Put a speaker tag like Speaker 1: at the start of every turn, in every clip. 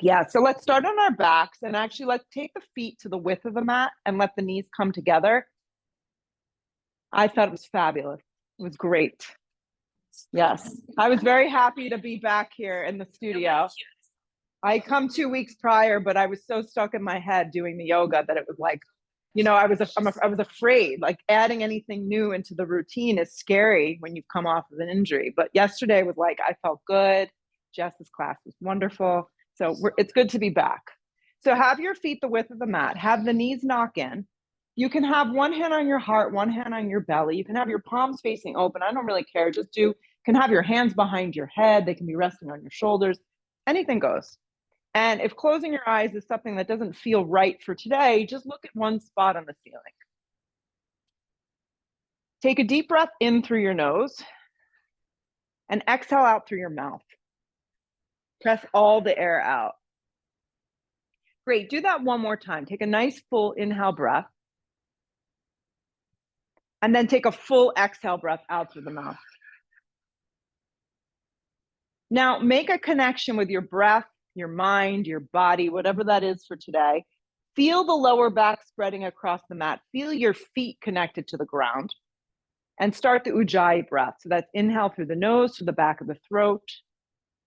Speaker 1: Yeah, so let's start on our backs and actually let's take the feet to the width of the mat and let the knees come together. I thought it was fabulous. It was great. Yes, I was very happy to be back here in the studio. I come 2 weeks prior, but I was so stuck in my head doing the yoga that it was like, you know, I was afraid. Like adding anything new into the routine is scary when you've come off of an injury. But yesterday was like, I felt good. Jess's class was wonderful. So it's good to be back. So have your feet the width of the mat. Have the knees knock in. You can have one hand on your heart, one hand on your belly. You can have your palms facing open. I don't really care. Can have your hands behind your head. They can be resting on your shoulders. Anything goes. And if closing your eyes is something that doesn't feel right for today, just look at one spot on the ceiling. Take a deep breath in through your nose and exhale out through your mouth. Press all the air out. Great, do that one more time. Take a nice full inhale breath. And then take a full exhale breath out through the mouth. Now make a connection with your breath, your mind, your body, whatever that is for today. Feel the lower back spreading across the mat. Feel your feet connected to the ground. And start the Ujjayi breath. So that's inhale through the nose to the back of the throat,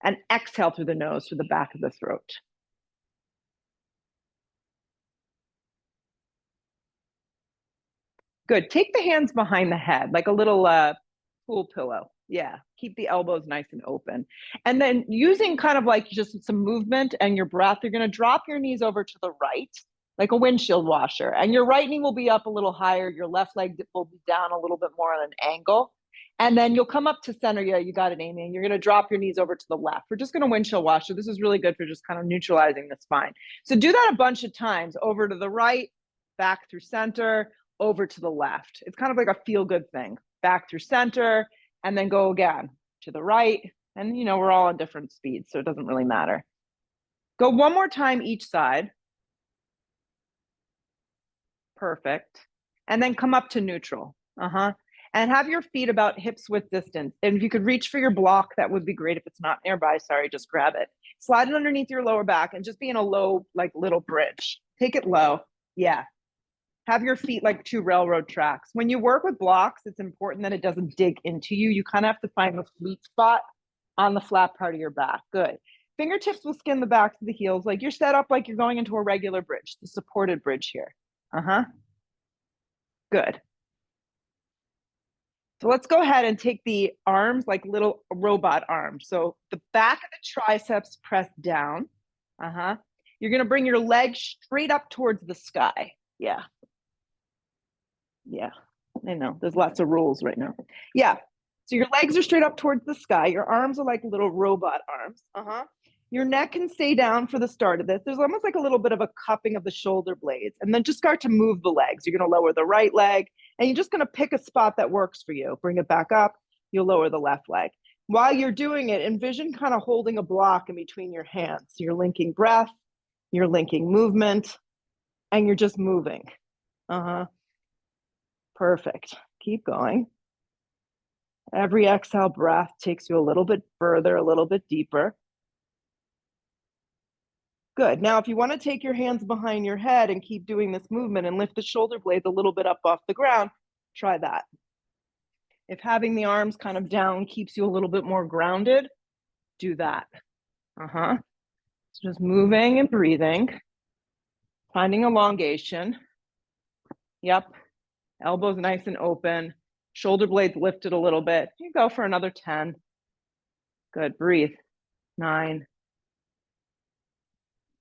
Speaker 1: and exhale through the nose to the back of the throat. Good. Take the hands behind the head, like a little pool pillow. Yeah. Keep the elbows nice and open. And then using kind of like just some movement and your breath, you're going to drop your knees over to the right, like a windshield washer. And your right knee will be up a little higher. Your left leg will be down a little bit more on an angle. And then you'll come up to center. Yeah, you got it, Amy. And you're going to drop your knees over to the left. We're just going to windshield washer. This is really good for just kind of neutralizing the spine. So do that a bunch of times, over to the right, back through center, over to the left. It's kind of like a feel-good thing. Back through center, and then go again to the right. And, you know, we're all on different speeds, so it doesn't really matter. Go one more time each side. Perfect. And then come up to neutral. And have your feet about hips width distance. And if you could reach for your block, that would be great. If it's not nearby, sorry, just grab it. Slide it underneath your lower back and just be in a low, like little bridge. Take it low. Yeah. Have your feet like two railroad tracks. When you work with blocks, it's important that it doesn't dig into you. You kind of have to find the sweet spot on the flat part of your back. Good. Fingertips will skin the backs of the heels. Like you're set up like you're going into a regular bridge, the supported bridge here. Good. So let's go ahead and take the arms like little robot arms. So the back of the triceps press down. You're going to bring your legs straight up towards the sky. Yeah. I know there's lots of rules right now. Yeah. So your legs are straight up towards the sky. Your arms are like little robot arms. Your neck can stay down for the start of this. There's almost like a little bit of a cupping of the shoulder blades, and then just start to move the legs. You're going to lower the right leg, and you're just going to pick a spot that works for you. Bring it back up. You'll lower the left leg. While you're doing it, envision kind of holding a block in between your hands. So you're linking breath, you're linking movement, and you're just moving. Perfect. Keep going. Every exhale breath takes you a little bit further, a little bit deeper. Good. Now, if you want to take your hands behind your head and keep doing this movement and lift the shoulder blades a little bit up off the ground, try that. If having the arms kind of down keeps you a little bit more grounded, do that. So just moving and breathing, finding elongation. Yep. Elbows nice and open. Shoulder blades lifted a little bit. You go for another 10. Good. Breathe. 9.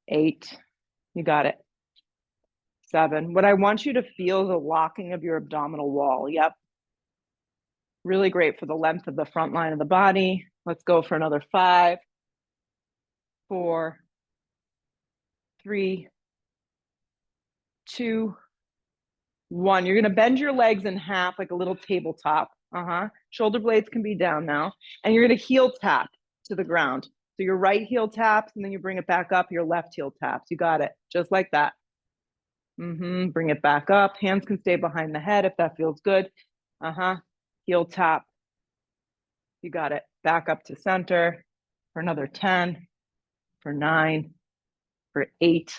Speaker 1: 8. You got it. 7. What I want you to feel is a locking of your abdominal wall. Yep. Really great for the length of the front line of the body. Let's go for another 5. 4. 3. 2. 1. You're going to bend your legs in half like a little tabletop. Shoulder blades can be down now. And you're going to heel tap to the ground. So your right heel taps, and then you bring it back up. Your left heel taps. You got it. Just like that. Bring it back up. Hands can stay behind the head if that feels good. Heel tap. You got it. Back up to center for another 10, for 9, for 8,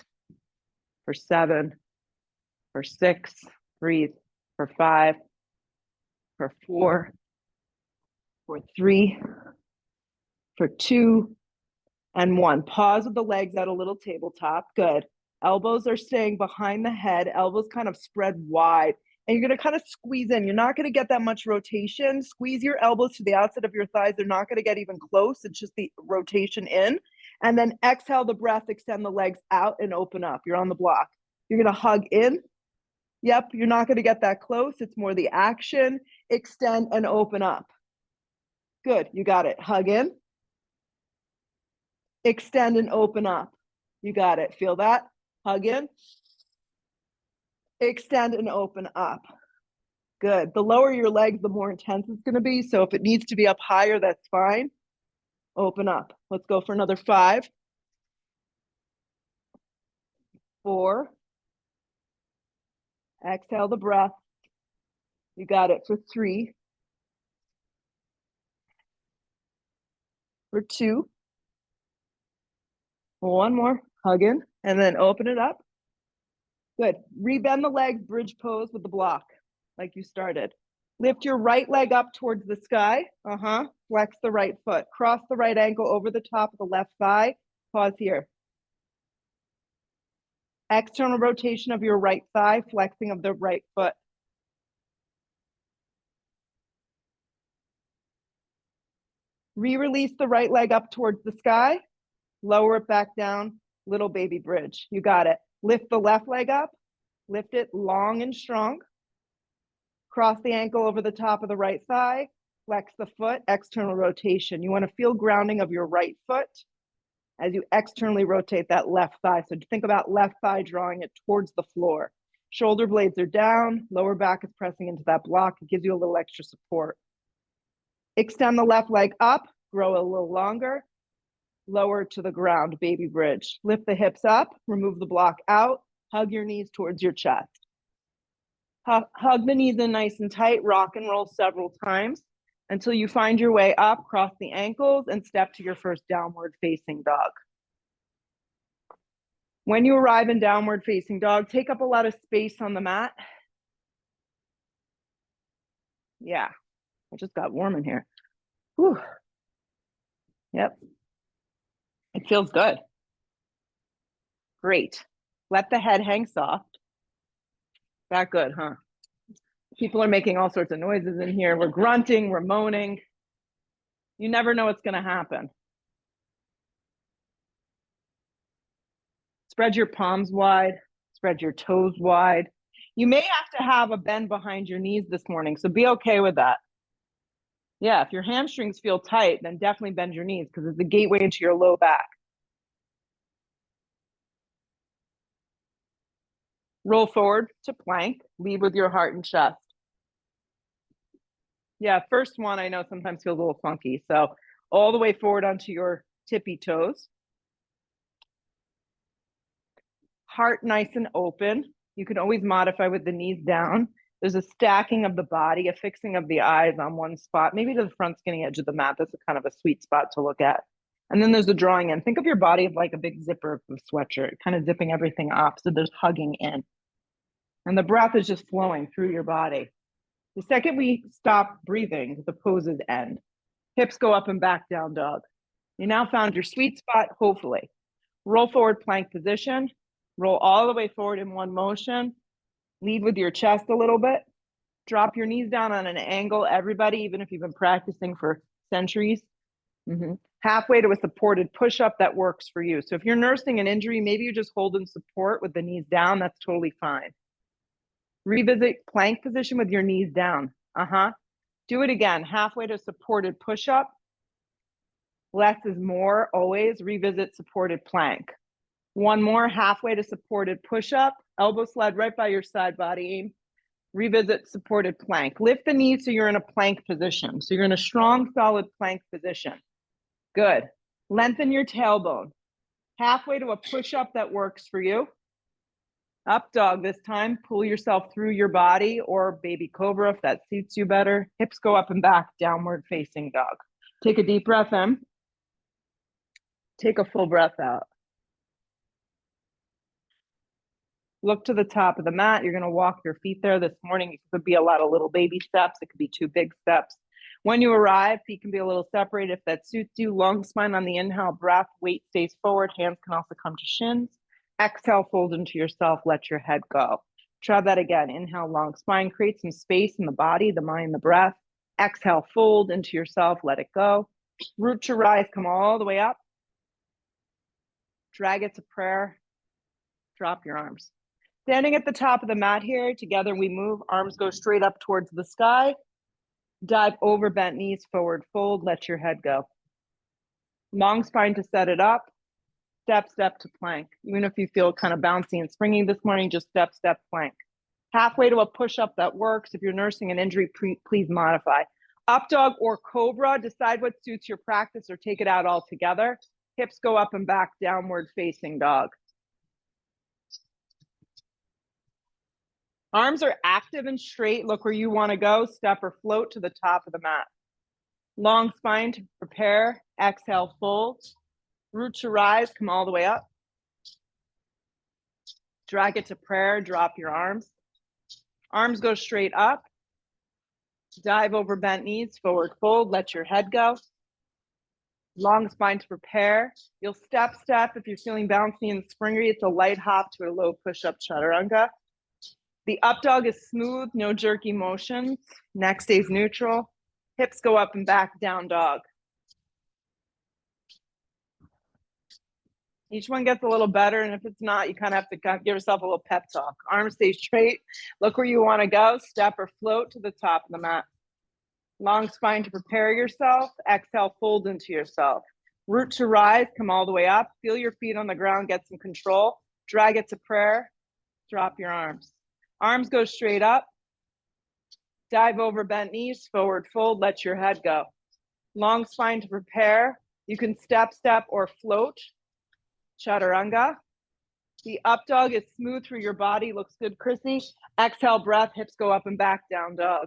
Speaker 1: for 7, for 6, breathe, for 5, for 4, for 3, for 2, and 1. Pause with the legs at a little tabletop. Good. Elbows are staying behind the head. Elbows kind of spread wide. And you're going to kind of squeeze in. You're not going to get that much rotation. Squeeze your elbows to the outside of your thighs. They're not going to get even close. It's just the rotation in. And then exhale the breath, extend the legs out and open up. You're on the block. You're going to hug in. Yep, you're not going to get that close. It's more the action. Extend and open up. Good, you got it. Hug in. Extend and open up. You got it. Feel that? Hug in. Extend and open up. Good. The lower your legs, the more intense it's going to be. So if it needs to be up higher, that's fine. Open up. Let's go for another 5, 4. Exhale the breath. You got it for 3, for 2. 1 more. Hug in and then open it up. Good. Rebend the legs, bridge pose with the block like you started. Lift your right leg up towards the sky. Flex the right foot. Cross the right ankle over the top of the left thigh. Pause here. External rotation of your right thigh, flexing of the right foot. Re-release the right leg up towards the sky. Lower it back down. Little baby bridge. You got it. Lift the left leg up. Lift it long and strong. Cross the ankle over the top of the right thigh. Flex the foot, external rotation. You want to feel grounding of your right foot as you externally rotate that left thigh. So think about left thigh drawing it towards the floor. Shoulder blades are down. Lower back is pressing into that block. It gives you a little extra support. Extend the left leg up. Grow a little longer. Lower to the ground, baby bridge. Lift the hips up. Remove the block out. Hug your knees towards your chest. Hug the knees in nice and tight. Rock and roll several times until you find your way up, cross the ankles, and step to your first downward facing dog. When you arrive in downward facing dog, take up a lot of space on the mat. Yeah, I just got warm in here. Whew. Yep. It feels good. Great. Let the head hang soft. That good, huh? People are making all sorts of noises in here. We're grunting, we're moaning. You never know what's going to happen. Spread your palms wide, spread your toes wide. You may have to have a bend behind your knees this morning, so be okay with that. Yeah, if your hamstrings feel tight, then definitely bend your knees because it's the gateway into your low back. Roll forward to plank, lead with your heart and chest. Yeah, first one I know sometimes feels a little funky. So all the way forward onto your tippy toes. Heart nice and open. You can always modify with the knees down. There's a stacking of the body, a fixing of the eyes on one spot, maybe to the front skinny edge of the mat. That's kind of a sweet spot to look at. And then there's a drawing in. Think of your body like a big zipper of a sweatshirt, kind of zipping everything up. So there's hugging in. And the breath is just flowing through your body. The second we stop breathing, the poses end. Hips go up and back, down dog. You now found your sweet spot, hopefully. Roll forward, plank position. Roll all the way forward in one motion. Lead with your chest a little bit. Drop your knees down on an angle, everybody, even if you've been practicing for centuries. Halfway to a supported push-up that works for you. So if you're nursing an injury, maybe you're just holding support with the knees down. That's totally fine. Revisit plank position with your knees down. Do it again. Halfway to supported push-up. Less is more, always. Revisit supported plank. One more, halfway to supported push-up. Elbow slide right by your side body aim. Revisit supported plank. Lift the knees so you're in a plank position. So you're in a strong, solid plank position. Good. Lengthen your tailbone. Halfway to a push-up that works for you. Up dog this time. Pull yourself through your body, or baby cobra if that suits you better. Hips go up and back, downward facing dog. Take a deep breath in. Take a full breath out. Look to the top of the mat. You're going to walk your feet there. This morning, it could be a lot of little baby steps. It could be 2 big steps. When you arrive, feet can be a little separated if that suits you. Long spine on the inhale, breath, weight stays forward. Hands can also come to shins. Exhale, fold into yourself. Let your head go. Try that again. Inhale, long spine. Create some space in the body, the mind, the breath. Exhale, fold into yourself. Let it go. Root to rise. Come all the way up. Drag it to prayer. Drop your arms. Standing at the top of the mat here, together we move. Arms go straight up towards the sky. Dive over, bent knees, forward fold. Let your head go. Long spine to set it up. Step, step to plank. Even if you feel kind of bouncy and springy this morning, just step, step, plank. Halfway to a push-up that works. If you're nursing an injury, please modify. Up dog or cobra, decide what suits your practice or take it out altogether. Hips go up and back, downward facing dog. Arms are active and straight. Look where you want to go. Step or float to the top of the mat. Long spine to prepare. Exhale, fold. Root to rise. Come all the way up. Drag it to prayer. Drop your arms. Arms go straight up. Dive over bent knees. Forward fold. Let your head go. Long spine to prepare. You'll step, step. If you're feeling bouncy and springy, it's a light hop to a low push-up chaturanga. The up dog is smooth, no jerky motions. Neck stays neutral. Hips go up and back, down dog. Each one gets a little better, and if it's not, you kind of have to give yourself a little pep talk. Arms stay straight. Look where you want to go. Step or float to the top of the mat. Long spine to prepare yourself. Exhale, fold into yourself. Root to rise. Come all the way up. Feel your feet on the ground. Get some control. Drag it to prayer. Drop your arms. Arms go straight up. Dive over bent knees. Forward fold. Let your head go. Long spine to prepare. You can step, step, or float. Chaturanga. The up dog is smooth through your body. Looks good, Chrissy. Exhale, breath. Hips go up and back, down dog.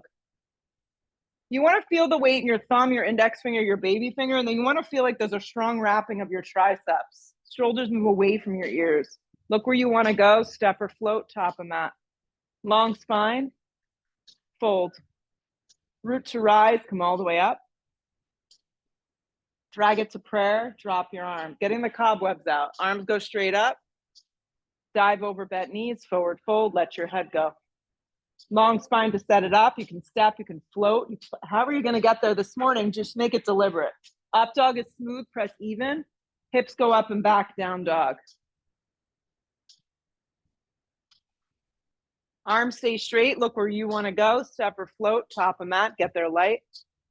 Speaker 1: You want to feel the weight in your thumb, your index finger, your baby finger, and then you want to feel like there's a strong wrapping of your triceps. Shoulders move away from your ears. Look where you want to go. Step or float, top of mat. Long spine. Fold. Root to rise. Come all the way up. Drag it to prayer. Drop your arm. Getting the cobwebs out. Arms go straight up. Dive over bent knees. Forward fold. Let your head go. Long spine to set it up. You can step. You can float. However you're going to get there this morning, just make it deliberate. Up dog is smooth. Press even. Hips go up and back. Down dog. Arms stay straight. Look where you want to go. Step or float. Top of mat. Get there light.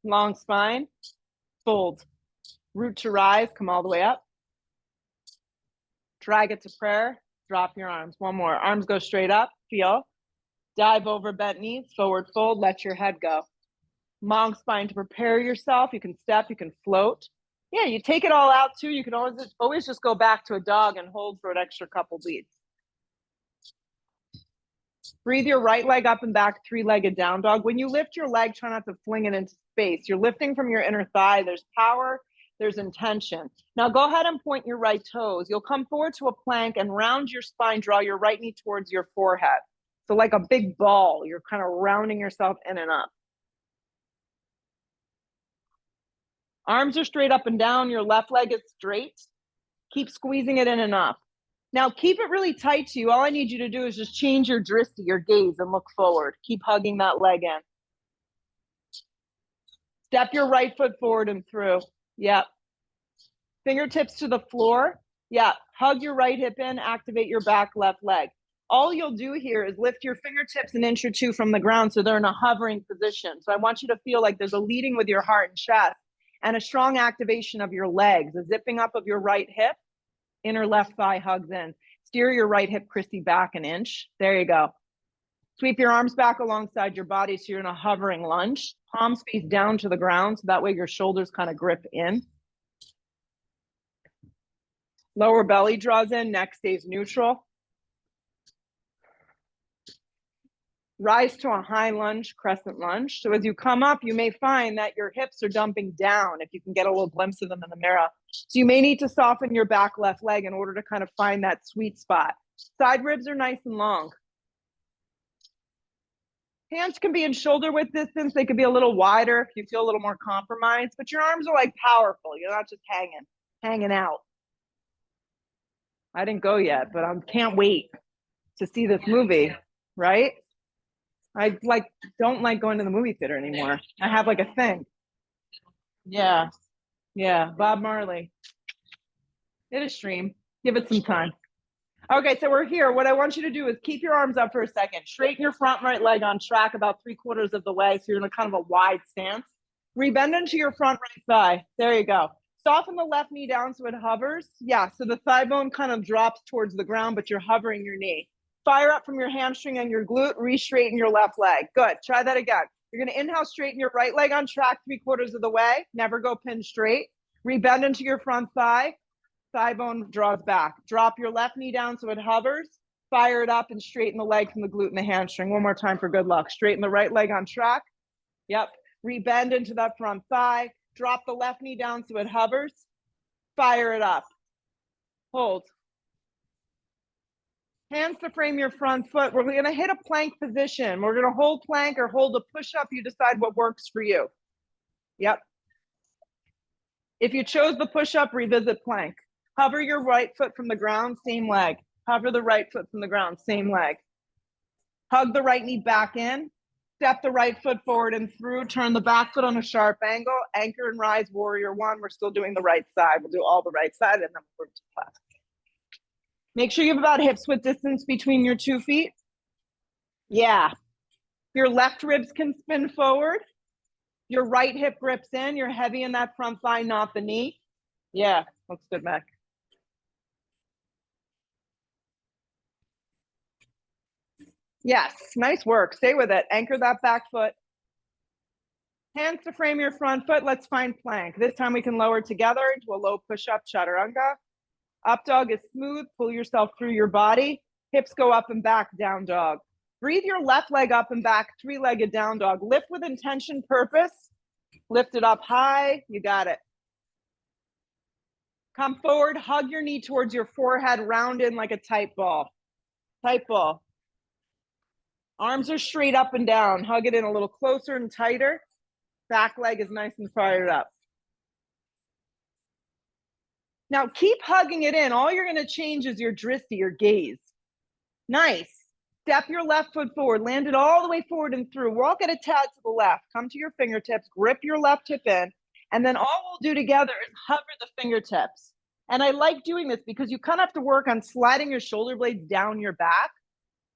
Speaker 1: Long spine. Fold. Root to rise. Come all the way up. Drag it to prayer. Drop your arms. One more. Arms go straight up. Feel. Dive over bent knees. Forward fold. Let your head go. Long spine to prepare yourself. You can step. You can float. Yeah, you take it all out too. You can always just go back to a dog and hold for an extra couple beats. Breathe your right leg up and back, 3-legged down dog. When you lift your leg, try not to fling it into space. You're lifting from your inner thigh. There's power. There's intention. Now go ahead and point your right toes. You'll come forward to a plank and round your spine. Draw your right knee towards your forehead. So like a big ball, you're kind of rounding yourself in and up. Arms are straight up and down. Your left leg is straight. Keep squeezing it in and up. Now keep it really tight to you. All I need you to do is just change your drishti, your gaze, and look forward. Keep hugging that leg in. Step your right foot forward and through. Yep. Fingertips to the floor. Yeah. Hug your right hip in. Activate your back left leg. All you'll do here is lift your fingertips an inch or two from the ground so they're in a hovering position. So I want you to feel like there's a leading with your heart and chest and a strong activation of your legs, a zipping up of your right hip. Inner left thigh hugs in. Steer your right hip, Christy, back an inch. There you go. Sweep your arms back alongside your body so you're in a hovering lunge. Palms face down to the ground so that way your shoulders kind of grip in. Lower belly draws in, neck stays neutral. Rise to a high lunge, crescent lunge. So as you come up, you may find that your hips are dumping down if you can get a little glimpse of them in the mirror. So you may need to soften your back left leg in order to kind of find that sweet spot. Side ribs are nice and long. Hands can be in shoulder width distance. They could be a little wider if you feel a little more compromised, but your arms are like powerful. You're not just hanging out. I didn't go yet, but I can't wait to see this movie, right? I don't like going to the movie theater anymore. I have like a thing. Yeah. Yeah. Bob Marley. Hit a stream. Give it some time. Okay, so we're here. What I want you to do is keep your arms up for a second. Straighten your front right leg on track about 3/4 of the way. So you're in a kind of a wide stance. Rebend into your front right thigh. There you go. Soften the left knee down so it hovers. Yeah, so the thigh bone kind of drops towards the ground, but you're hovering your knee. Fire up from your hamstring and your glute. Re-straighten your left leg. Good. Try that again. You're going to inhale, straighten your right leg on track 3/4 of the way. Never go pin straight. Rebend into your front thigh. Thigh bone draws back. Drop your left knee down so it hovers. Fire it up and straighten the leg from the glute and the hamstring. One more time for good luck. Straighten the right leg on track. Yep. Rebend into that front thigh. Drop the left knee down so it hovers. Fire it up. Hold. Hands to frame your front foot. We're going to hit a plank position. We're going to hold plank or hold a push-up. You decide what works for you. Yep. If you chose the push-up, revisit plank. Hover your right foot from the ground, same leg. Hover the right foot from the ground, same leg. Hug the right knee back in. Step the right foot forward and through. Turn the back foot on a sharp angle. Anchor and rise, warrior one. We're still doing the right side. We'll do all the right side and then we'll move to left. Make sure you have about hips width distance between your 2 feet. Yeah. Your left ribs can spin forward. Your right hip grips in. You're heavy in that front thigh, not the knee. Yeah, looks good, Mac. Yes, nice work. Stay with it. Anchor that back foot. Hands to frame your front foot. Let's find plank. This time we can lower together into a low push-up, chaturanga. Up dog is smooth. Pull yourself through your body. Hips go up and back, down dog. Breathe your left leg up and back, 3-legged down dog. Lift with intention, purpose. Lift it up high. You got it. Come forward. Hug your knee towards your forehead. Round in like a tight ball. Tight ball. Arms are straight up and down. Hug it in a little closer and tighter. Back leg is nice and fired up. Now keep hugging it in. All you're going to change is your drishti, your gaze. Nice. Step your left foot forward. Land it all the way forward and through. Walk it a tad to the left. Come to your fingertips. Grip your left hip in. And then all we'll do together is hover the fingertips. And I like doing this because you kind of have to work on sliding your shoulder blades down your back,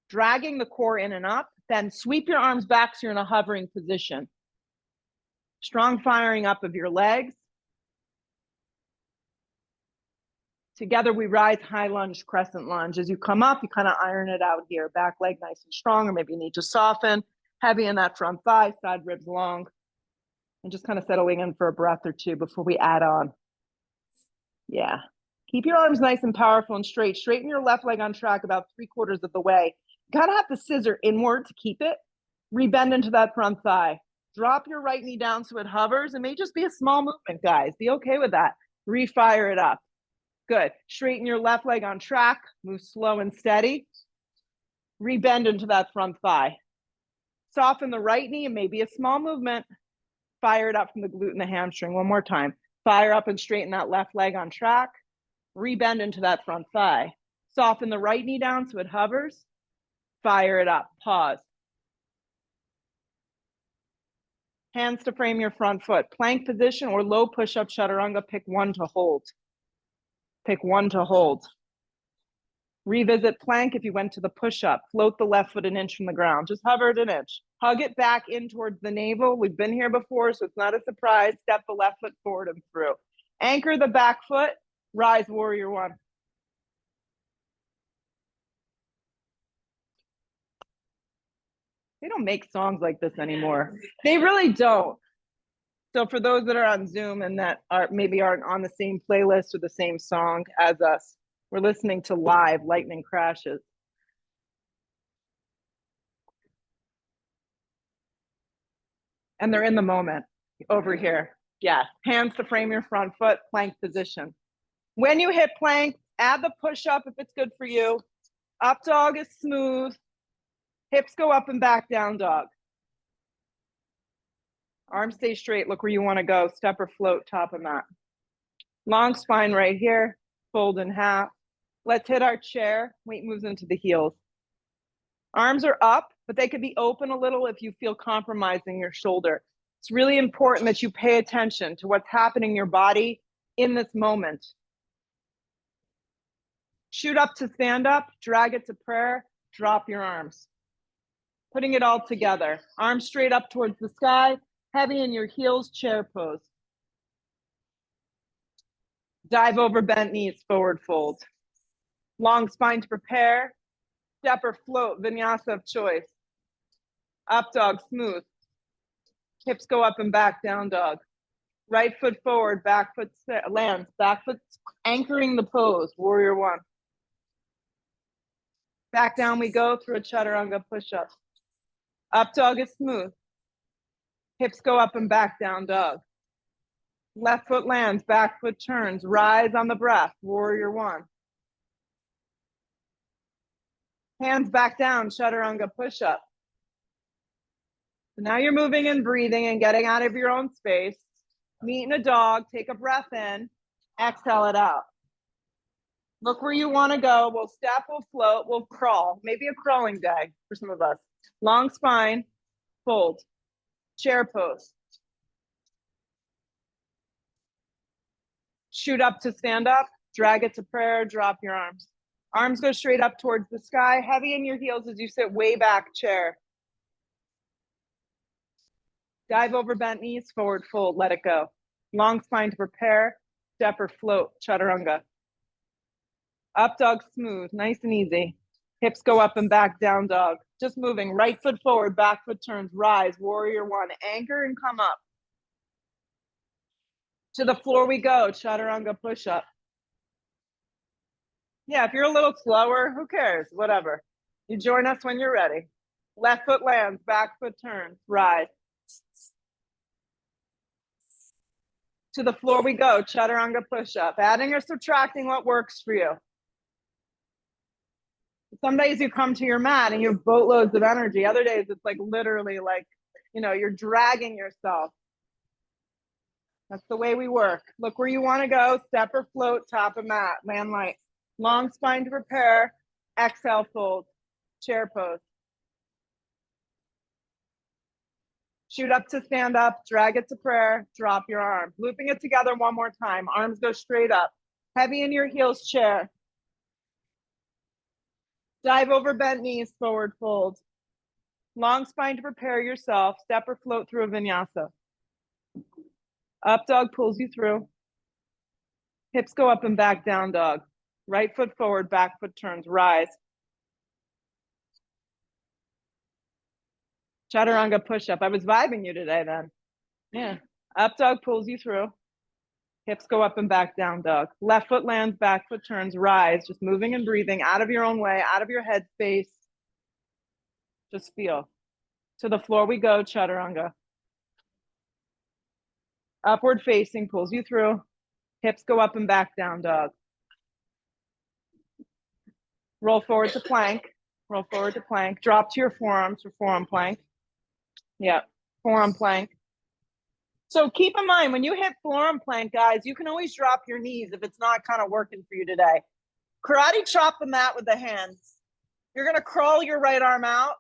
Speaker 1: dragging the core in and up, then sweep your arms back so you're in a hovering position. Strong firing up of your legs. Together we rise, high lunge, crescent lunge. As you come up, you kind of iron it out here. Back leg nice and strong, or maybe you need to soften. Heavy in that front thigh, side ribs long. And just kind of settling in for a breath or two before we add on. Yeah. Keep your arms nice and powerful and straight. Straighten your left leg on track about 3/4 of the way. You gotta have to scissor inward to keep it. Rebend into that front thigh. Drop your right knee down so it hovers. It may just be a small movement, guys. Be okay with that. Refire it up. Good. Straighten your left leg on track. Move slow and steady. Rebend into that front thigh. Soften the right knee. It may be a small movement. Fire it up from the glute and the hamstring. One more time. Fire up and straighten that left leg on track. Rebend into that front thigh. Soften the right knee down so it hovers. Fire it up. Pause. Hands to frame your front foot. Plank position or low push-up chaturanga. Pick one to hold. Pick one to hold. Revisit plank if you went to the push-up. Float the left foot an inch from the ground. Just hover it an inch. Hug it back in towards the navel. We've been here before, so it's not a surprise. Step the left foot forward and through. Anchor the back foot. Rise, warrior one. They don't make songs like this anymore. They really don't. So for those that are on Zoom and that maybe aren't on the same playlist or the same song as us, we're listening to live lightning crashes. And they're in the moment over here. Yeah, hands to frame your front foot, plank position. When you hit plank, add the push-up if it's good for you. Up dog is smooth. Hips go up and back, down dog. Arms stay straight. Look where you want to go. Step or float, top of mat. Long spine right here. Fold in half. Let's hit our chair. Weight moves into the heels. Arms are up, but they could be open a little if you feel compromising your shoulder. It's really important that you pay attention to what's happening in your body in this moment. Shoot up to stand up, drag it to prayer, drop your arms. Putting it all together. Arms straight up towards the sky, heavy in your heels, chair pose. Dive over bent knees, forward fold. Long spine to prepare. Step or float, vinyasa of choice. Up dog, smooth. Hips go up and back, down dog. Right foot forward, back foot lands. Back foot anchoring the pose, warrior one. Back down we go through a chaturanga push-up. Up dog is smooth. Hips go up and back, down dog. Left foot lands, back foot turns. Rise on the breath, warrior one. Hands back down, chaturanga push-up. So now you're moving and breathing and getting out of your own space. Meeting a dog, take a breath in, exhale it out. Look where you want to go. We'll step, we'll float, we'll crawl. Maybe a crawling day for some of us. Long spine, fold, chair pose. Shoot up to stand up, drag it to prayer, drop your arms. Arms go straight up towards the sky, heavy in your heels as you sit way back, chair. Dive over bent knees, forward fold, let it go. Long spine to prepare, step or float, chaturanga. Up dog smooth, nice and easy. Hips go up and back, down dog. Just moving, right foot forward, back foot turns, rise, warrior one. Anchor and come up. To the floor we go, chaturanga push-up. Yeah, if you're a little slower, who cares? Whatever. You join us when you're ready. Left foot lands, back foot turns, rise. To the floor we go, chaturanga push-up. Adding or subtracting what works for you. Some days you come to your mat and you have boatloads of energy. Other days it's like literally like, you're dragging yourself. That's the way we work. Look where you want to go. Step or float, top of mat, land light. Long spine to prepare. Exhale, fold. Chair pose. Shoot up to stand up. Drag it to prayer. Drop your arms. Looping it together one more time. Arms go straight up. Heavy in your heels, chair. Dive over bent knees, forward fold. Long spine to prepare yourself. Step or float through a vinyasa. Up dog pulls you through. Hips go up and back, down dog. Right foot forward, back foot turns, rise. Chaturanga push-up. I was vibing you today then. Yeah. Up dog pulls you through. Hips go up and back, down dog. Left foot lands, back foot turns, rise. Just moving and breathing out of your own way, out of your head space. Just feel. To the floor we go, chaturanga. Upward facing pulls you through. Hips go up and back, down dog. Roll forward to plank. Roll forward to plank. Drop to your forearms for forearm plank. Yeah, forearm plank. So keep in mind, when you hit forearm plank, guys, you can always drop your knees if it's not kind of working for you today. Karate chop the mat with the hands. You're going to crawl your right arm out.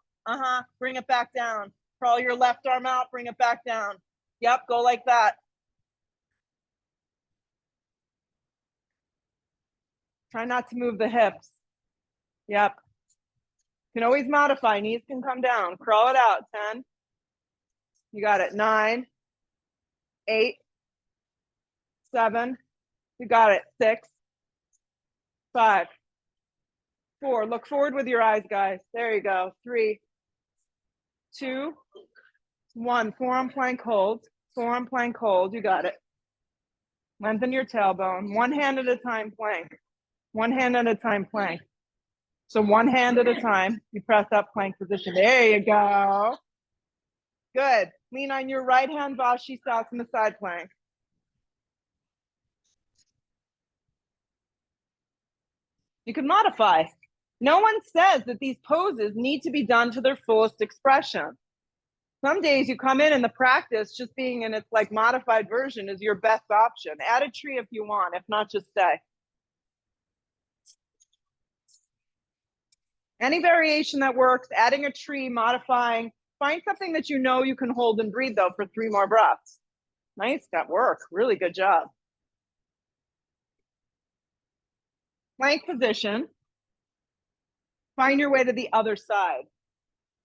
Speaker 1: Bring it back down. Crawl your left arm out. Bring it back down. Yep, go like that. Try not to move the hips. Yep. You can always modify. Knees can come down. Crawl it out. 10. You got it. 9, 8, 7. You got it. 6, 5, 4. Look forward with your eyes, guys. There you go. 3, 2, 1. Forearm plank hold. Forearm plank hold. You got it. Lengthen your tailbone. One hand at a time plank. One hand at a time plank. So one hand at a time. You press up plank position. There you go. Good. Lean on your right hand, Vashisthasana side plank. You can modify. No one says that these poses need to be done to their fullest expression. Some days you come in and the practice just being in its like modified version is your best option. Add a tree if you want, if not, just stay. Any variation that works, adding a tree, modifying, find something that you know you can hold and breathe though for 3 more breaths. Nice, that work. Really good job. Plank position. Find your way to the other side.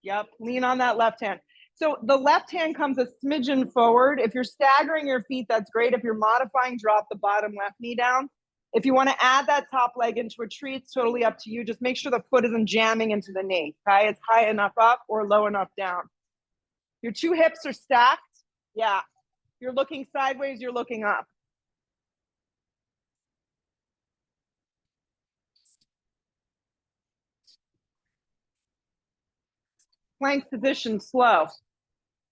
Speaker 1: Yep, lean on that left hand. So the left hand comes a smidgen forward. If you're staggering your feet, that's great. If you're modifying, drop the bottom left knee down. If you want to add that top leg into a tree, it's totally up to you. Just make sure the foot isn't jamming into the knee. Okay, it's high enough up or low enough down. Your 2 hips are stacked. Yeah, you're looking sideways, you're looking up. Plank position, slow.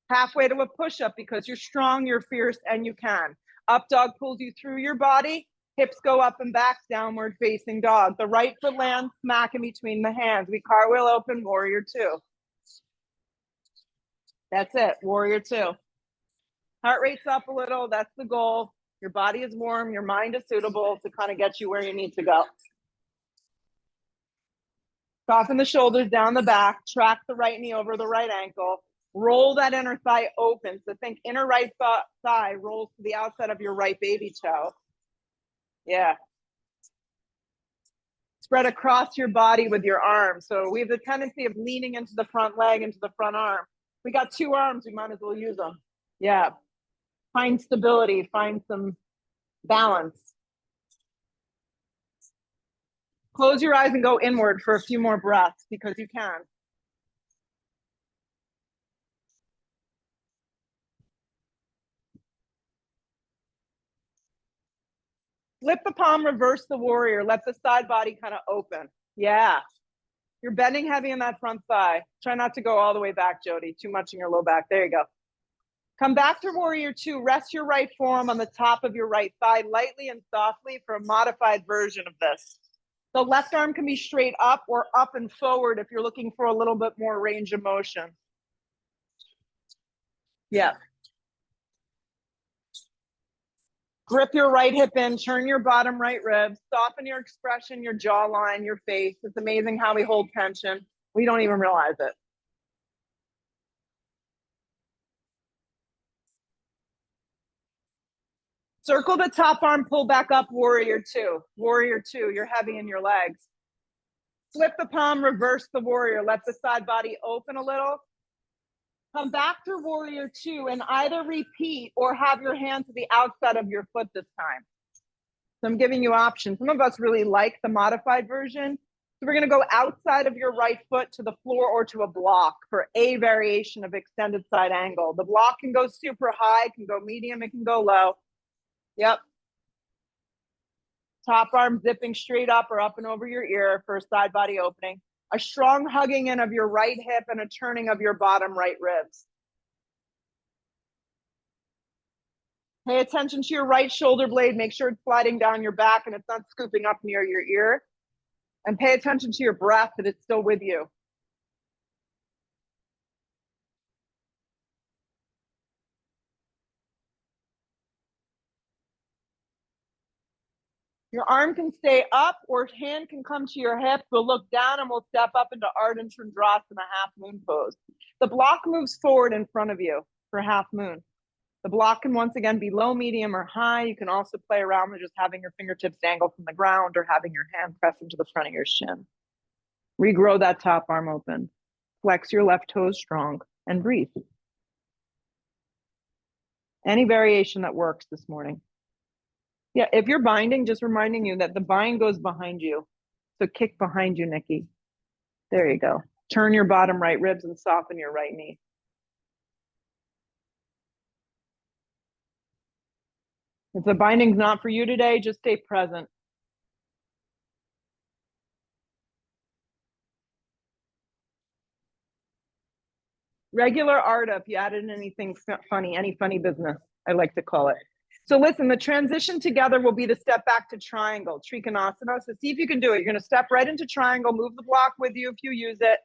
Speaker 1: Halfway to a push-up because you're strong, you're fierce, and you can. Up dog pulls you through your body. Hips go up and back, downward facing dog. The right foot lands smack in between the hands. We cartwheel open, warrior 2. That's it, warrior 2. Heart rate's up a little, that's the goal. Your body is warm, your mind is suitable to kind of get you where you need to go. Soften the shoulders down the back, track the right knee over the right ankle. Roll that inner thigh open. So think inner right thigh rolls to the outside of your right baby toe. Yeah. Spread across your body with your arms. So we have the tendency of leaning into the front leg, into the front arm. We got 2 arms, we might as well use them. Yeah. Find stability, find some balance. Close your eyes and go inward for a few more breaths because you can. Flip the palm, reverse the warrior. Let the side body kind of open. Yeah. You're bending heavy in that front thigh. Try not to go all the way back, Jody. Too much in your low back. There you go. Come back to warrior 2. Rest your right forearm on the top of your right thigh lightly and softly for a modified version of this. The left arm can be straight up or up and forward if you're looking for a little bit more range of motion. Yeah. Grip your right hip in, turn your bottom right rib, soften your expression, your jawline, your face. It's amazing how we hold tension. We don't even realize it. Circle the top arm, pull back up, warrior 2. Warrior 2, you're heavy in your legs. Flip the palm, reverse the warrior. Let the side body open a little. Come back to warrior 2 and either repeat or have your hand to the outside of your foot this time. So I'm giving you options. Some of us really like the modified version. So we're going to go outside of your right foot to the floor or to a block for a variation of extended side angle. The block can go super high, it can go medium, it can go low. Yep. Top arm zipping straight up or up and over your ear for a side body opening. A strong hugging in of your right hip and a turning of your bottom right ribs. Pay attention to your right shoulder blade. Make sure it's sliding down your back and it's not scooping up near your ear. And pay attention to your breath, that it's still with you. Your arm can stay up or hand can come to your hip. We'll look down and we'll step up into Ardha Chandrasana, half moon pose. The block moves forward in front of you for half moon. The block can once again be low, medium, or high. You can also play around with just having your fingertips dangle from the ground or having your hand press into the front of your shin. Regrow that top arm open. Flex your left toes strong and breathe. Any variation that works this morning. Yeah, if you're binding, just reminding you that the bind goes behind you. So kick behind you, Nikki. There you go. Turn your bottom right ribs and soften your right knee. If the binding's not for you today, just stay present. Regular Ardha, if you added anything funny, any funny business, I like to call it. So listen, the transition together will be the step back to triangle, Trikonasana. So see if you can do it. You're going to step right into triangle, move the block with you if you use it.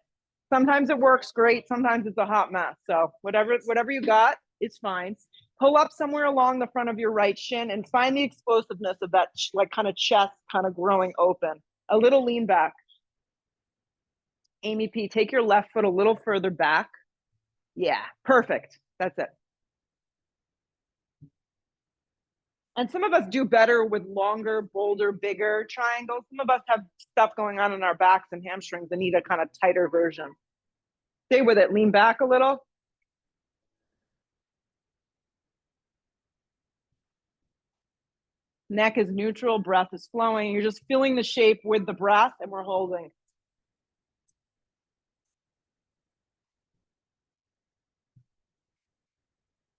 Speaker 1: Sometimes it works great. Sometimes it's a hot mess. So whatever you got is fine. Pull up somewhere along the front of your right shin and find the explosiveness of that like kind of chest kind of growing open. A little lean back. Amy P, take your left foot a little further back. Yeah, perfect. That's it. And some of us do better with longer, bolder, bigger triangles. Some of us have stuff going on in our backs and hamstrings and need a kind of tighter version. Stay with it. Lean back a little. Neck is neutral. Breath is flowing. You're just feeling the shape with the breath, and we're holding.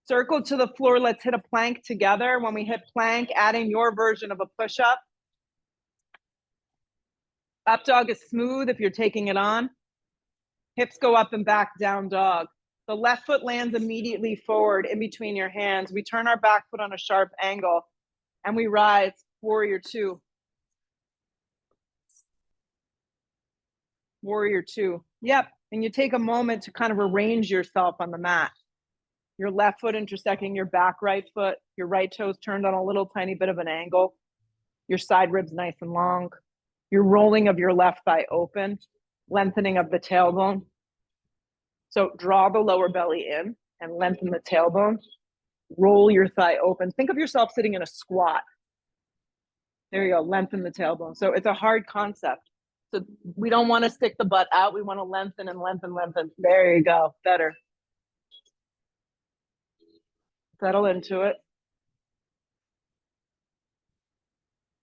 Speaker 1: Circle to the floor. Let's hit a plank together. When we hit plank, adding your version of a push-up. Up dog is smooth if you're taking it on. Hips go up and back, down dog. The left foot lands immediately forward in between your hands. We turn our back foot on a sharp angle and we rise, warrior two. Warrior two. Yep. And you take a moment to kind of arrange yourself on the mat. Your left foot intersecting your back right foot. Your right toes turned on a little tiny bit of an angle. Your side ribs nice and long. Your rolling of your left thigh open. Lengthening of the tailbone. So draw the lower belly in and lengthen the tailbone. Roll your thigh open. Think of yourself sitting in a squat. There you go. Lengthen the tailbone. So it's a hard concept. So we don't want to stick the butt out. We want to lengthen and lengthen, lengthen. There you go. Better. Settle into it.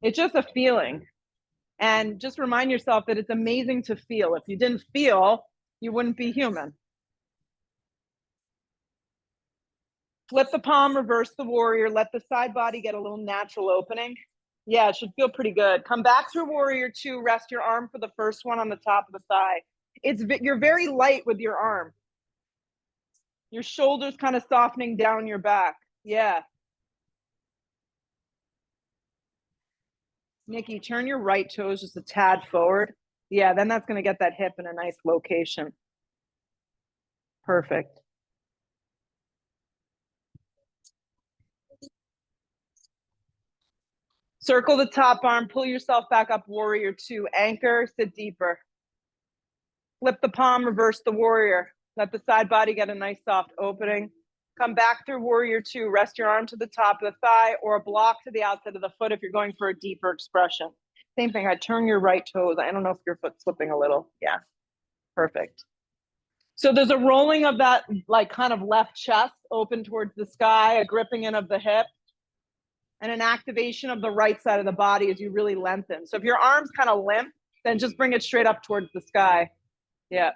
Speaker 1: It's just a feeling. And just remind yourself that it's amazing to feel. If you didn't feel, you wouldn't be human. Flip the palm, reverse the warrior. Let the side body get a little natural opening. Yeah, it should feel pretty good. Come back through warrior two. Rest your arm for the first one on the top of the thigh. You're very light with your arm. Your shoulders kind of softening down your back. Yeah. Nikki, turn your right toes just a tad forward. Yeah, then that's going to get that hip in a nice location. Perfect. Circle the top arm, pull yourself back up, warrior two. Anchor, sit deeper. Flip the palm, reverse the warrior. Let the side body get a nice soft opening. Come back through warrior two. Rest your arm to the top of the thigh or a block to the outside of the foot if you're going for a deeper expression. Same thing, I turn your right toes. I don't know if your foot's slipping a little. Yeah, perfect. So there's a rolling of that like kind of left chest open towards the sky, a gripping in of the hip, and an activation of the right side of the body as you really lengthen. So if your arm's kind of limp, then just bring it straight up towards the sky. Yeah.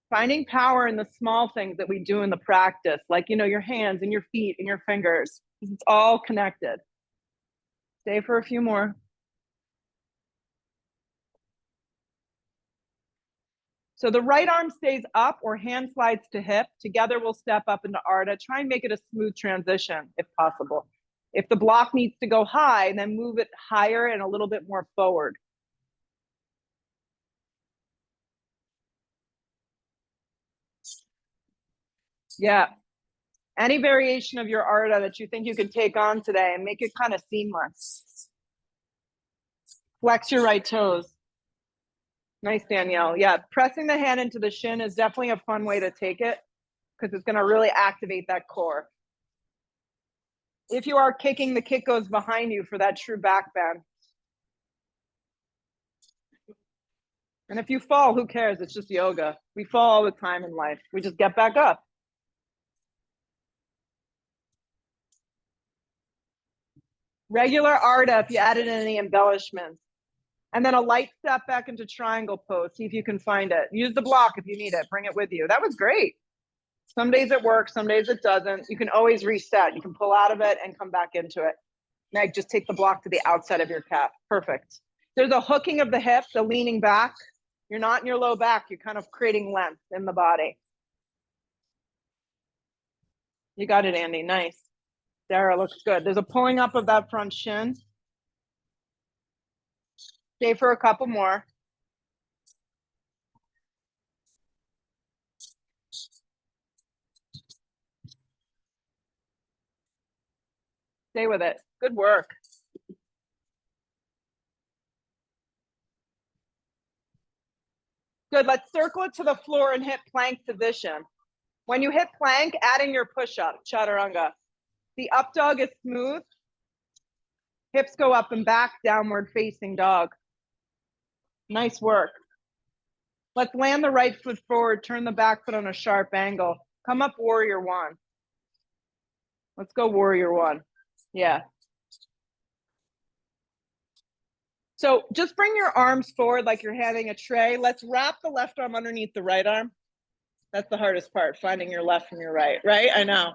Speaker 1: Finding power in the small things that we do in the practice, like, you know, your hands and your feet and your fingers. It's all connected. Stay for a few more. So the right arm stays up or hand slides to hip. Together we'll step up into Ardha. Try and make it a smooth transition if possible. If the block needs to go high, then move it higher and a little bit more forward. Yeah. Any variation of your Ardha that you think you can take on today and make it kind of seamless. Flex your right toes. Nice, Danielle. Yeah, pressing the hand into the shin is definitely a fun way to take it because it's going to really activate that core. If you are kicking, the kick goes behind you for that true back bend. And if you fall, who cares? It's just yoga. We fall all the time in life. We just get back up. Regular Ardha if you added any embellishments. And then a light step back into triangle pose. See if you can find it. Use the block if you need it. Bring it with you. That was great. Some days it works, some days it doesn't. You can always reset. You can pull out of it and come back into it. Meg, just take the block to the outside of your calf. Perfect. There's a hooking of the hips, a leaning back. You're not in your low back. You're kind of creating length in the body. You got it, Andy. Nice. Sarah looks good. There's a pulling up of that front shin. Stay for a couple more. Stay with it. Good work. Good. Let's circle it to the floor and hit plank position. When you hit plank, add in your push-up, chaturanga. The up dog is smooth. Hips go up and back, downward facing dog. Nice work. Let's land the right foot forward, turn the back foot on a sharp angle. Come up warrior one. Let's go warrior one. Yeah. So just bring your arms forward like you're handing a tray. Let's wrap the left arm underneath the right arm. That's the hardest part, finding your left from your right, right? I know.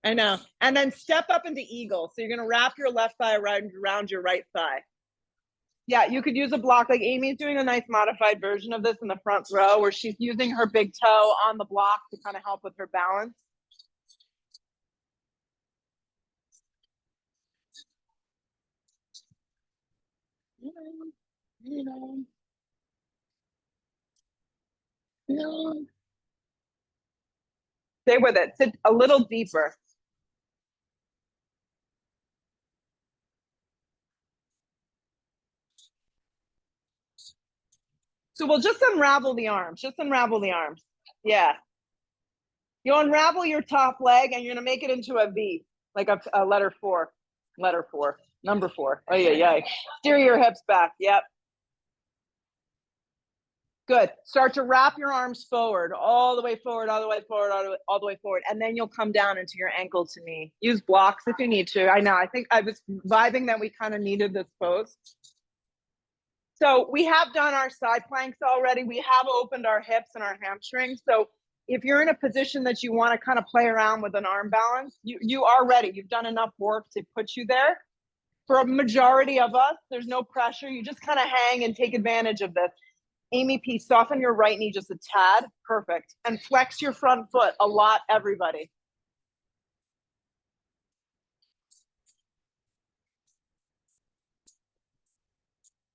Speaker 1: And then step up into eagle. So you're going to wrap your left thigh around your right thigh. Yeah, you could use a block. Like Amy's doing a nice modified version of this in the front row where she's using her big toe on the block to kind of help with her balance. Stay with it. Sit a little deeper. So we'll just unravel the arms. Just unravel the arms. Yeah. You unravel your top leg and you're going to make it into a V, like a letter 4. Letter 4. Number 4. Oh, yeah. Steer your hips back. Yep. Good. Start to wrap your arms forward, all the way forward, all the way forward, all the way forward. And then you'll come down into your ankle to knee. Use blocks if you need to. I know. I think I was vibing that we kind of needed this pose. So we have done our side planks already. We have opened our hips and our hamstrings. So if you're in a position that you want to kind of play around with an arm balance, you are ready. You've done enough work to put you there. For a majority of us, there's no pressure. You just kind of hang and take advantage of this. Amy P, soften your right knee just a tad. Perfect. And flex your front foot a lot, everybody.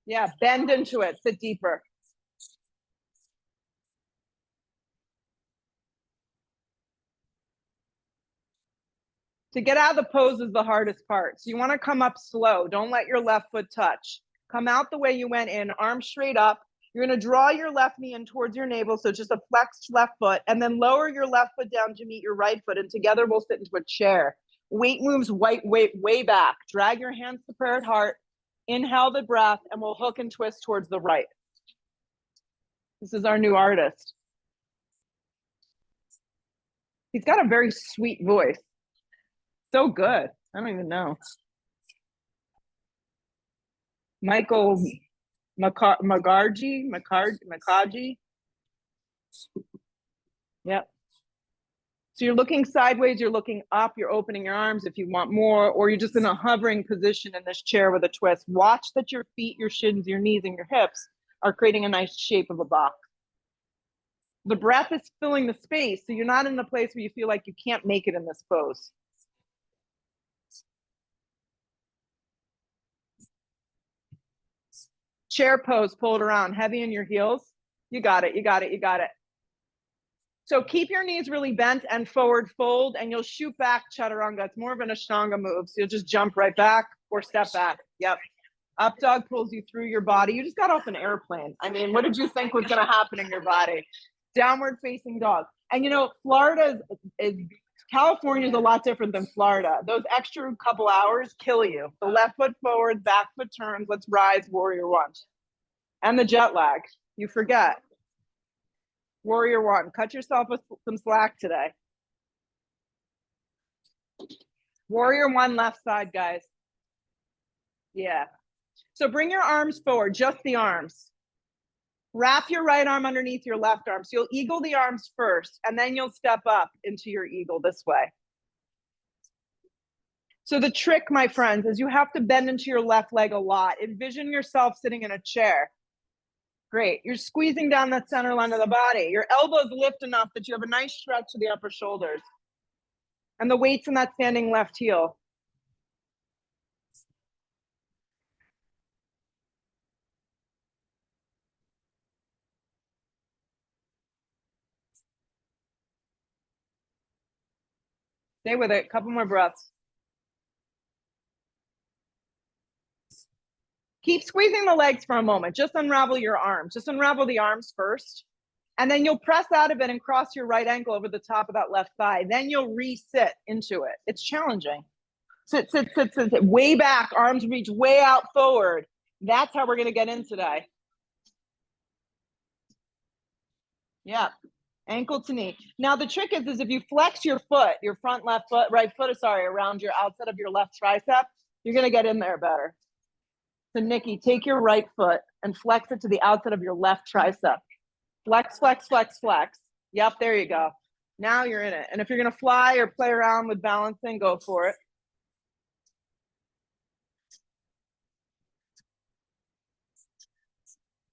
Speaker 1: Yeah, bend into it. Sit deeper. To get out of the pose is the hardest part. So you want to come up slow. Don't let your left foot touch. Come out the way you went in, arms straight up. You're going to draw your left knee in towards your navel, so just a flexed left foot, and then lower your left foot down to meet your right foot, and together we'll sit into a chair. Weight moves way back. Drag your hands to prayer at heart. Inhale the breath, and we'll hook and twist towards the right. This is our new artist. He's got a very sweet voice. So good. I don't even know. Michael Makaji. Yep. So you're looking sideways, you're looking up, you're opening your arms if you want more, or you're just in a hovering position in this chair with a twist. Watch that your feet, your shins, your knees, and your hips are creating a nice shape of a box. The breath is filling the space, so you're not in the place where you feel like you can't make it in this pose. Chair pose, pull it around, heavy in your heels. You got it. So keep your knees really bent and forward fold, and you'll shoot back chaturanga. It's more of an Ashtanga move. So you'll just jump right back or step back. Yep. Up dog pulls you through your body. You just got off an airplane. I mean, what did you think was going to happen in your body? Downward facing dog. And you know, Florida California is a lot different than Florida. Those extra couple hours kill you. The left foot forward, back foot turns. Let's rise, warrior one. And the jet lag. You forget. Warrior one. Cut yourself some slack today. Warrior one, left side, guys. Yeah. So bring your arms forward, just the arms. Wrap your right arm underneath your left arm. So you'll eagle the arms first, and then you'll step up into your eagle this way. So the trick, my friends, is you have to bend into your left leg a lot. Envision yourself sitting in a chair. Great. You're squeezing down that center line of the body. Your elbows lift enough that you have a nice stretch to the upper shoulders. And the weight's in that standing left heel. Stay with it. Couple more breaths. Keep squeezing the legs for a moment. Just unravel your arms. Just unravel the arms first. And then you'll press out of it and cross your right ankle over the top of that left thigh. Then you'll re-sit into it. It's challenging. Sit, sit, sit, sit, sit. Way back. Arms reach way out forward. That's how we're going to get in today. Yeah. Ankle to knee. Now the trick is if you flex your foot, your front left foot, right foot, around your outside of your left tricep, you're going to get in there better. So Nikki, take your right foot and flex it to the outside of your left tricep. Flex, flex, flex, flex. Yep, there you go. Now you're in it. And if you're going to fly or play around with balancing, go for it.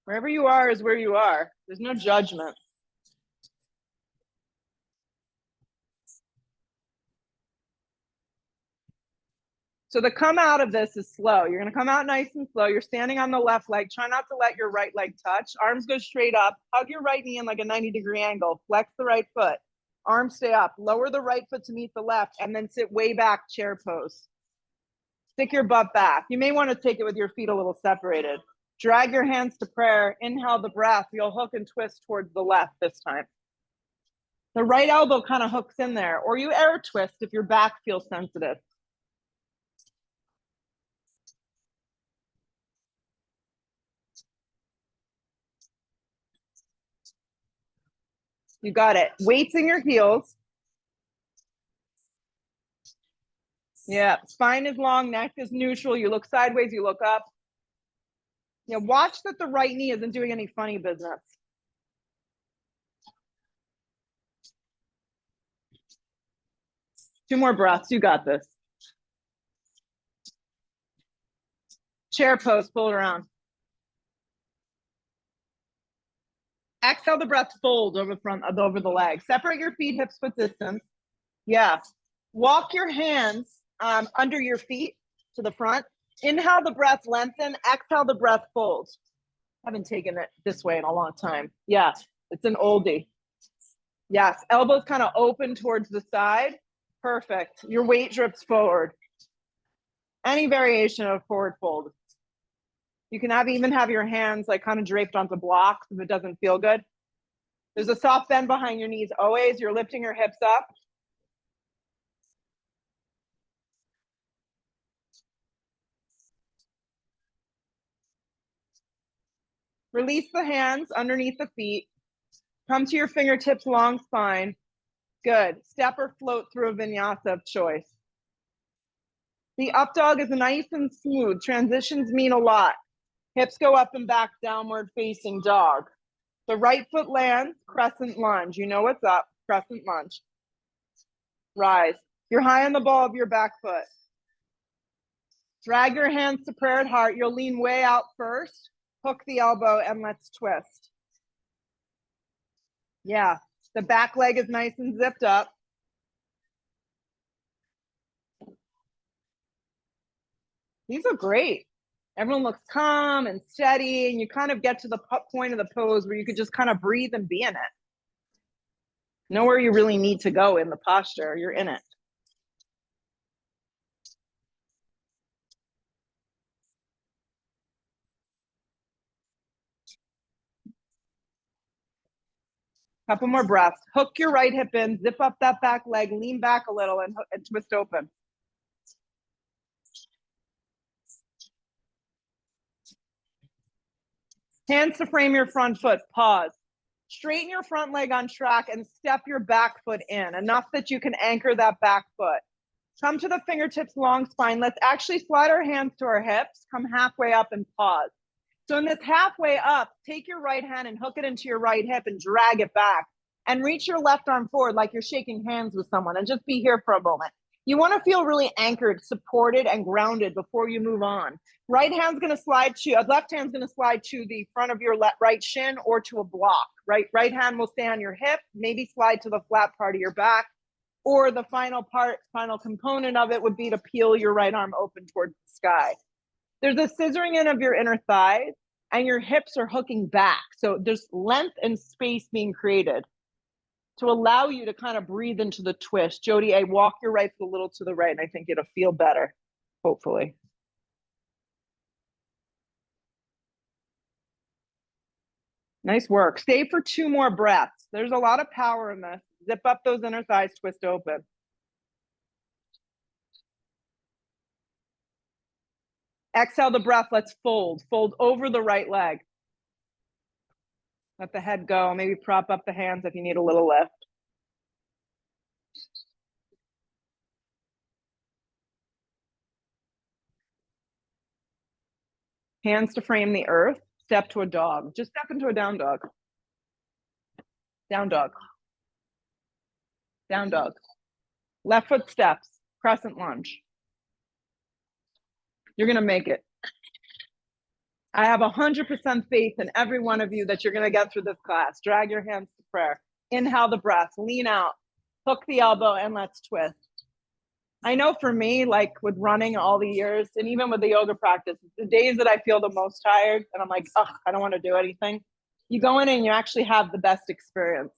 Speaker 1: Wherever you are is where you are. There's no judgment. So the come out of this is slow. You're going to come out nice and slow. You're standing on the left leg. Try not to let your right leg touch. Arms go straight up. Hug your right knee in like a 90-degree angle. Flex the right foot. Arms stay up. Lower the right foot to meet the left and then sit way back, chair pose. Stick your butt back. You may want to take it with your feet a little separated. Drag your hands to prayer. Inhale the breath. You'll hook and twist towards the left this time. The right elbow kind of hooks in there, or you air twist if your back feels sensitive. You got it. Weights in your heels. Yeah, spine is long, neck is neutral. You look sideways, you look up. Yeah, watch that the right knee isn't doing any funny business. Two more breaths. You got this. Chair pose, pull it around. Exhale the breath, fold over the legs. Separate your feet, hips foot distance. Yeah. Walk your hands under your feet to the front. Inhale the breath, lengthen. Exhale the breath, fold. I haven't taken it this way in a long time. Yeah, it's an oldie. Yes, elbows kind of open towards the side. Perfect. Your weight drips forward. Any variation of forward fold. You can even have your hands like kind of draped onto blocks if it doesn't feel good. There's a soft bend behind your knees always. You're lifting your hips up. Release the hands underneath the feet. Come to your fingertips, long spine. Good. Step or float through a vinyasa of choice. The up dog is nice and smooth. Transitions mean a lot. Hips go up and back, downward facing dog. The right foot lands, crescent lunge. You know what's up, crescent lunge. Rise. You're high on the ball of your back foot. Drag your hands to prayer at heart. You'll lean way out first. Hook the elbow and let's twist. Yeah, the back leg is nice and zipped up. These are great. Everyone looks calm and steady, and you kind of get to the point of the pose where you could just kind of breathe and be in it. Know where you really need to go in the posture. You're in it. Couple more breaths. Hook your right hip in, zip up that back leg, lean back a little and twist open. Hands to frame your front foot, pause. Straighten your front leg on track and step your back foot in, enough that you can anchor that back foot. Come to the fingertips, long spine. Let's actually slide our hands to our hips, come halfway up and pause. So in this halfway up, take your right hand and hook it into your right hip and drag it back. And reach your left arm forward like you're shaking hands with someone and just be here for a moment. You want to feel really anchored, supported, and grounded before you move on. Right hand's going to slide to, left hand's going to slide to the front of your right shin or to a block. Right hand will stay on your hip, maybe slide to the flat part of your back. Or the final part, final component of it would be to peel your right arm open towards the sky. There's a scissoring in of your inner thighs and your hips are hooking back. So there's length and space being created to allow you to kind of breathe into the twist. Jody, I walk your right foot a little to the right and I think it'll feel better, hopefully. Nice work. Stay for 2 more breaths. There's a lot of power in this. Zip up those inner thighs, twist open. Exhale the breath, let's fold. Fold over the right leg. Let the head go. Maybe prop up the hands if you need a little lift. Hands to frame the earth. Step to a dog. Just step into a down dog. Down dog. Down dog. Left foot steps. Crescent lunge. You're going to make it. I have 100% faith in every one of you that you're going to get through this class. Drag your hands to prayer. Inhale the breath. Lean out. Hook the elbow and let's twist. I know for me, like with running all the years and even with the yoga practice, the days that I feel the most tired and I'm like, oh, I don't want to do anything. You go in and you actually have the best experience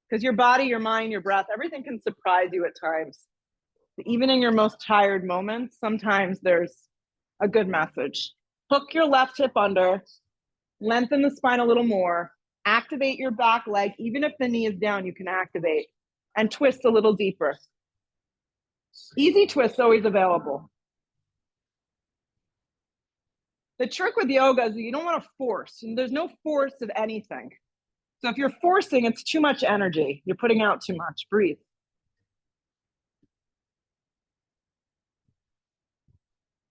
Speaker 1: because your body, your mind, your breath, everything can surprise you at times. Even in your most tired moments, sometimes there's a good message. Hook your left hip under, lengthen the spine a little more, activate your back leg. Even if the knee is down, you can activate and twist a little deeper. Easy twist always available. The trick with yoga is you don't want to force. There's no force of anything. So if you're forcing, it's too much energy. You're putting out too much. Breathe.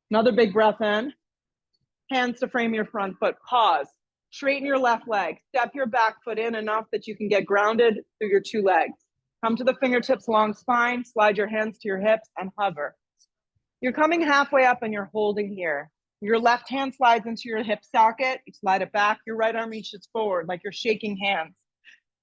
Speaker 1: Another big breath in. Hands to frame your front foot. Pause. Straighten your left leg. Step your back foot in enough that you can get grounded through your 2 legs. Come to the fingertips along spine. Slide your hands to your hips and hover. You're coming halfway up and you're holding here. Your left hand slides into your hip socket. You slide it back. Your right arm reaches forward like you're shaking hands.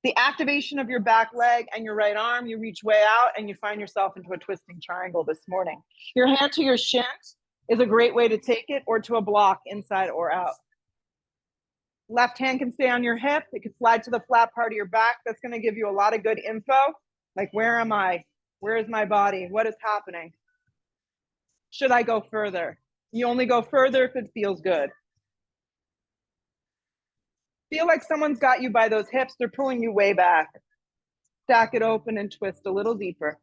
Speaker 1: The activation of your back leg and your right arm, you reach way out and you find yourself into a twisting triangle this morning. Your hand to your shins is a great way to take it, or to a block inside or out. Left hand can stay on your hip. It can slide to the flat part of your back. That's going to give you a lot of good info. Like, where am I? Where is my body? What is happening? Should I go further? You only go further if it feels good. Feel like someone's got you by those hips. They're pulling you way back. Stack it open and twist a little deeper.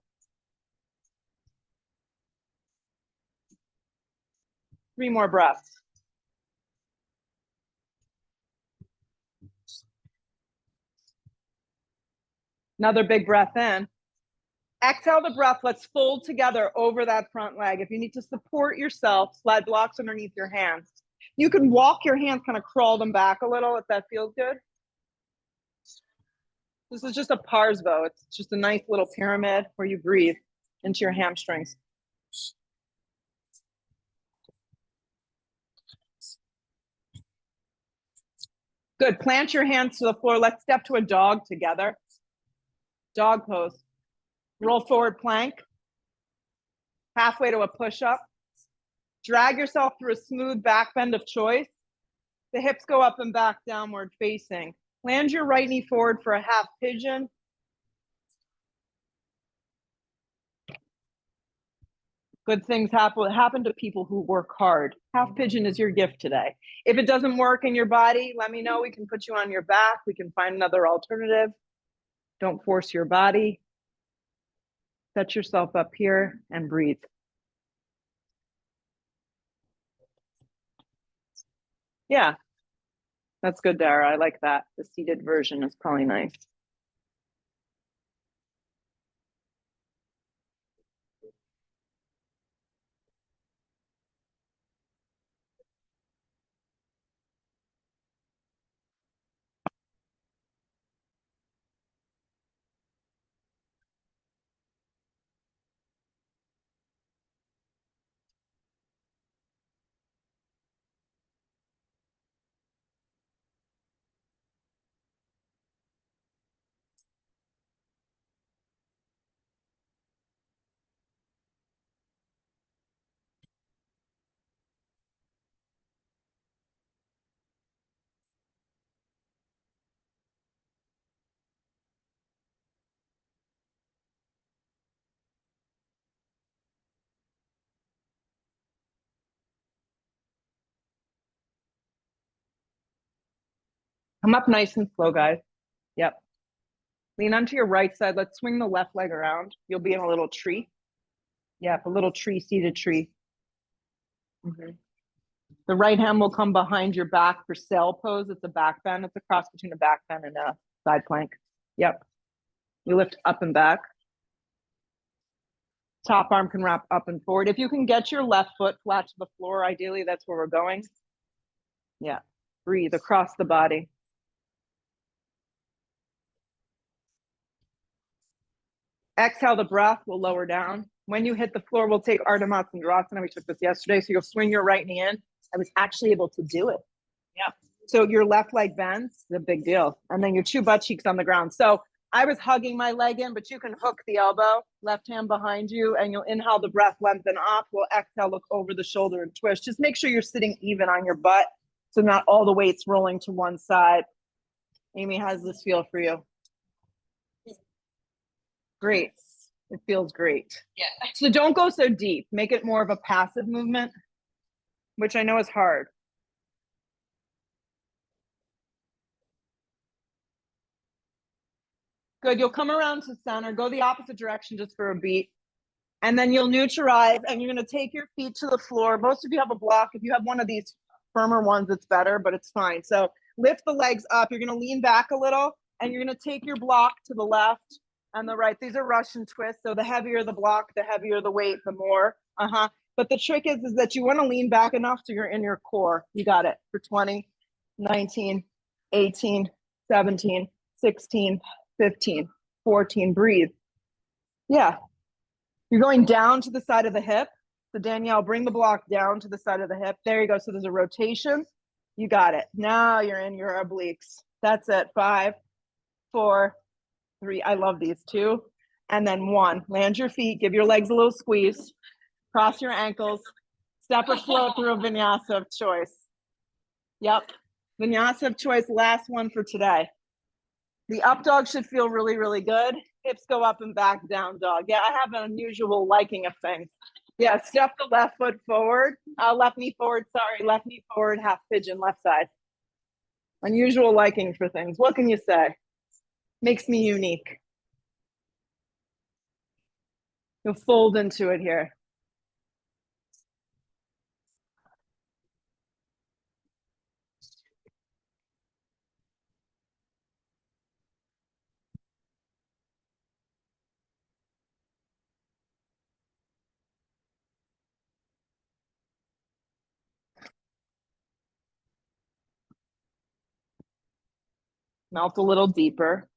Speaker 1: Three more breaths. Another big breath in. Exhale the breath. Let's fold together over that front leg. If you need to support yourself, slide blocks underneath your hands. You can walk your hands, kind of crawl them back a little if that feels good. This is just a Parsvo. It's just a nice little pyramid where you breathe into your hamstrings. Good. Plant your hands to the floor. Let's step to a dog together. Dog pose. Roll forward plank. Halfway to a push-up. Drag yourself through a smooth back bend of choice. The hips go up and back, downward facing. Land your right knee forward for a half pigeon. Good things happen to people who work hard. Half pigeon is your gift today. If it doesn't work in your body, let me know. We can put you on your back. We can find another alternative. Don't force your body. Set yourself up here and breathe. Yeah, that's good, Dara. I like that. The seated version is probably nice. Come up nice and slow, guys. Yep. Lean onto your right side. Let's swing the left leg around. You'll be in a little tree. Yep, a little tree, seated tree. The right hand will come behind your back for sail pose. It's a back bend. It's a cross between a back bend and a side plank. Yep. You lift up and back. Top arm can wrap up and forward. If you can get your left foot flat to the floor, ideally, that's where we're going. Yeah. Breathe across the body. Exhale the breath, we'll lower down. When you hit the floor, we'll take Ardha Matsyendrasana. We took this yesterday. So you'll swing your right knee in. I was actually able to do it. Yeah. So your left leg bends, the big deal. And then your two butt cheeks on the ground. So I was hugging my leg in, but you can hook the elbow, left hand behind you, and you'll inhale the breath, lengthen up. We'll exhale, look over the shoulder and twist. Just make sure you're sitting even on your butt. So not all the weight's rolling to one side. Amy, how does this feel for you? Great. It feels great.
Speaker 2: Yeah.
Speaker 1: So don't go so deep. Make it more of a passive movement, which I know is hard. Good. You'll come around to center, go the opposite direction just for a beat. And then you'll neutralize and you're going to take your feet to the floor. Most of you have a block. If you have one of these firmer ones, it's better, but it's fine. So lift the legs up. You're going to lean back a little and you're going to take your block to the left and the right. These are Russian twists. So the heavier the block, the heavier the weight, the more. But the trick is that you want to lean back enough so you're in your core. You got it for 20, 19, 18, 17, 16, 15, 14. Breathe. Yeah. You're going down to the side of the hip. So Danielle, bring the block down to the side of the hip. There you go. So there's a rotation. You got it. Now you're in your obliques. That's it. 5, 4, 3. I love these. 2. And then 1. Land your feet. Give your legs a little squeeze. Cross your ankles. Step or flow through a vinyasa of choice. Yep. Vinyasa of choice. Last one for today. The up dog should feel really, really good. Hips go up and back, down dog. Yeah, I have an unusual liking of things. Yeah, step the left foot forward. Left knee forward, sorry. Left knee forward, half pigeon, left side. Unusual liking for things. What can you say? Makes me unique. You'll fold into it here. Melt a little deeper.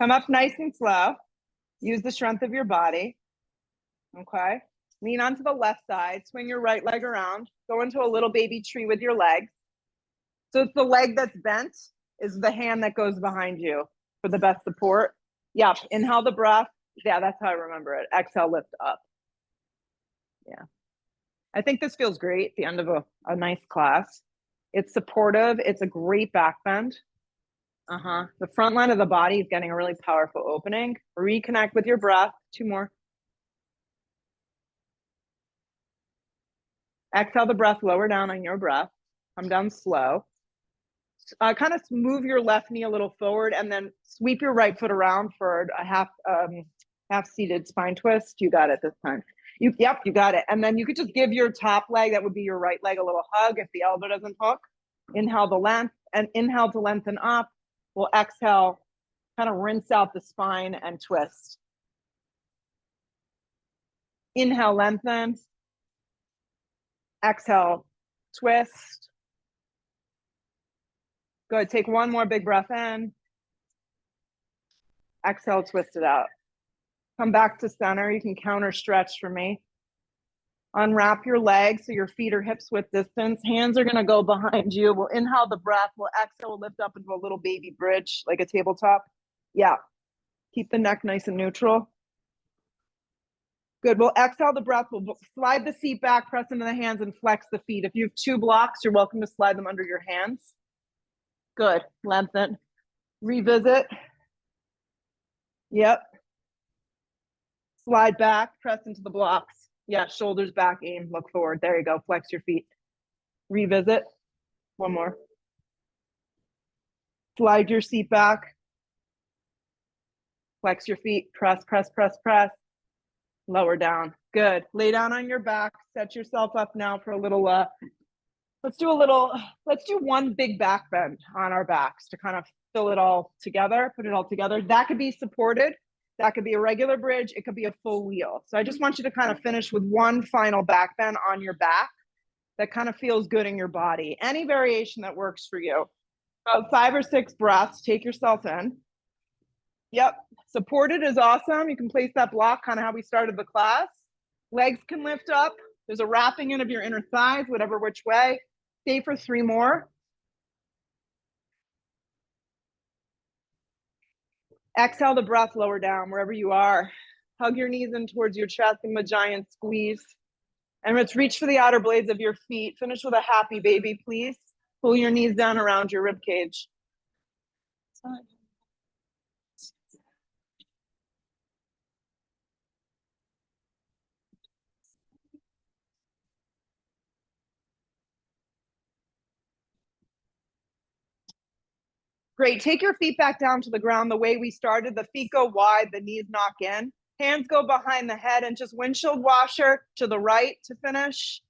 Speaker 1: Come up nice and slow. Use the strength of your body. Okay. Lean onto the left side. Swing your right leg around. Go into a little baby tree with your legs. So it's the leg that's bent is the hand that goes behind you for the best support. Yep. Inhale the breath. Yeah, that's how I remember it. Exhale, lift up. Yeah. I think this feels great at the end of a nice class. It's supportive. It's a great back bend. The front line of the body is getting a really powerful opening. Reconnect with your breath. 2 more. Exhale the breath, lower down on your breath. Come down slow. Kind of move your left knee a little forward and then sweep your right foot around for a half seated spine twist. You got it this time. Yep, you got it. And then you could just give your top leg, that would be your right leg, a little hug if the elbow doesn't hook. Inhale the length and inhale to lengthen up. We'll exhale, kind of rinse out the spine and twist. Inhale, lengthen. Exhale, twist. Good. Take 1 more big breath in. Exhale, twist it out. Come back to center. You can counter stretch for me. Unwrap your legs so your feet are hips width distance. Hands are gonna go behind you. We'll inhale the breath. We'll exhale, we'll lift up into a little baby bridge, like a tabletop. Yeah, keep the neck nice and neutral. Good, we'll exhale the breath. We'll slide the seat back, press into the hands and flex the feet. If you have 2 blocks, you're welcome to slide them under your hands. Good, lengthen. Revisit. Yep. Slide back, press into the blocks. Yeah, shoulders back, aim, look forward. There you go, flex your feet. Revisit. One more. Slide your seat back. Flex your feet, press, press, press, press. Lower down. Good. Lay down on your back. Set yourself up now for a little, let's do one big back bend on our backs to kind of fill it all together, put it all together. That could be supported. That could be a regular bridge. It could be a full wheel. So I just want you to kind of finish with one final back bend on your back that kind of feels good in your body. Any variation that works for you. About 5 or 6 breaths. Take yourself in. Yep. Supported is awesome. You can place that block, kind of how we started the class. Legs can lift up. There's a wrapping in of your inner thighs, whatever which way. Stay for 3 more. Exhale the breath, lower down wherever you are. Hug your knees in towards your chest and a giant squeeze. And let's reach for the outer blades of your feet. Finish with a happy baby, please. Pull your knees down around your rib cage. Great. Take your feet back down to the ground the way we started. The feet go wide, the knees knock in. Hands go behind the head and just windshield washer to the right to finish.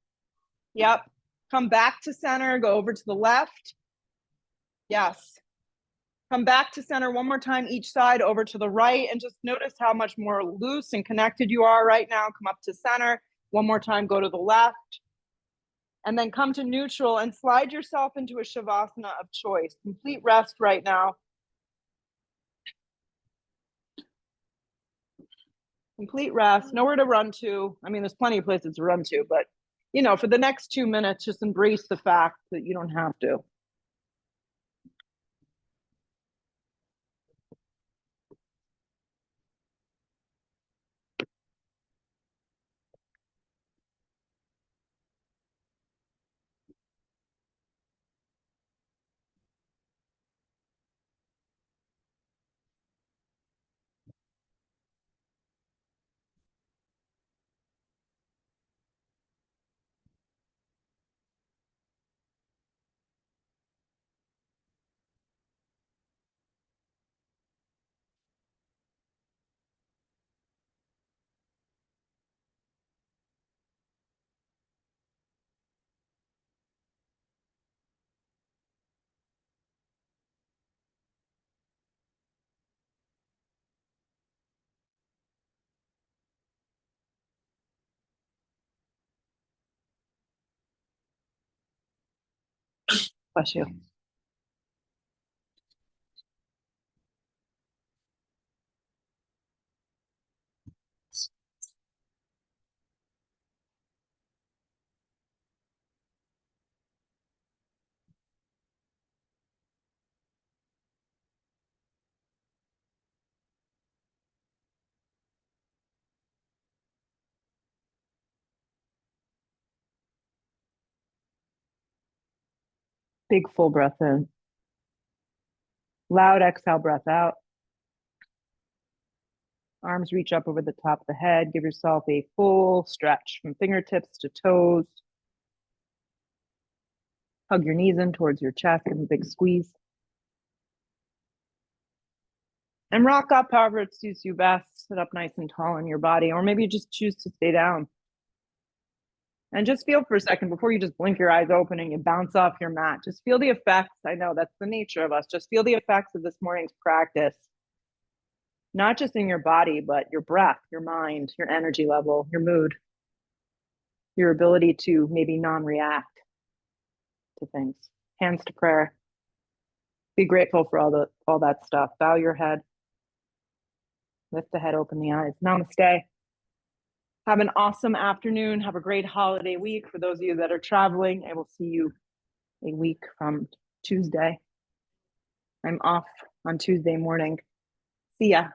Speaker 1: Yep. Come back to center, go over to the left. Yes. Come back to center one more time each side, over to the right, and just notice how much more loose and connected you are right now. Come up to center. One more time, go to the left. And then come to neutral and slide yourself into a Shavasana of choice. Complete rest right now. Complete rest, nowhere to run to. I mean, there's plenty of places to run to, but you know, for the next 2 minutes, just embrace the fact that you don't have to. Bless you. Big full breath in. Loud exhale breath out. Arms reach up over the top of the head. Give yourself a full stretch from fingertips to toes. Hug your knees in towards your chest. Give them a big squeeze. And rock up however it suits you best. Sit up nice and tall in your body, or maybe you just choose to stay down. And just feel for a second before you just blink your eyes open and you bounce off your mat. Just feel the effects. I know that's the nature of us. Just feel the effects of this morning's practice. Not just in your body, but your breath, your mind, your energy level, your mood, your ability to maybe non-react to things. Hands to prayer. Be grateful for all that stuff. Bow your head. Lift the head, open the eyes. Namaste. Have an awesome afternoon. Have a great holiday week. For those of you that are traveling, I will see you a week from Tuesday. I'm off on Tuesday morning. See ya.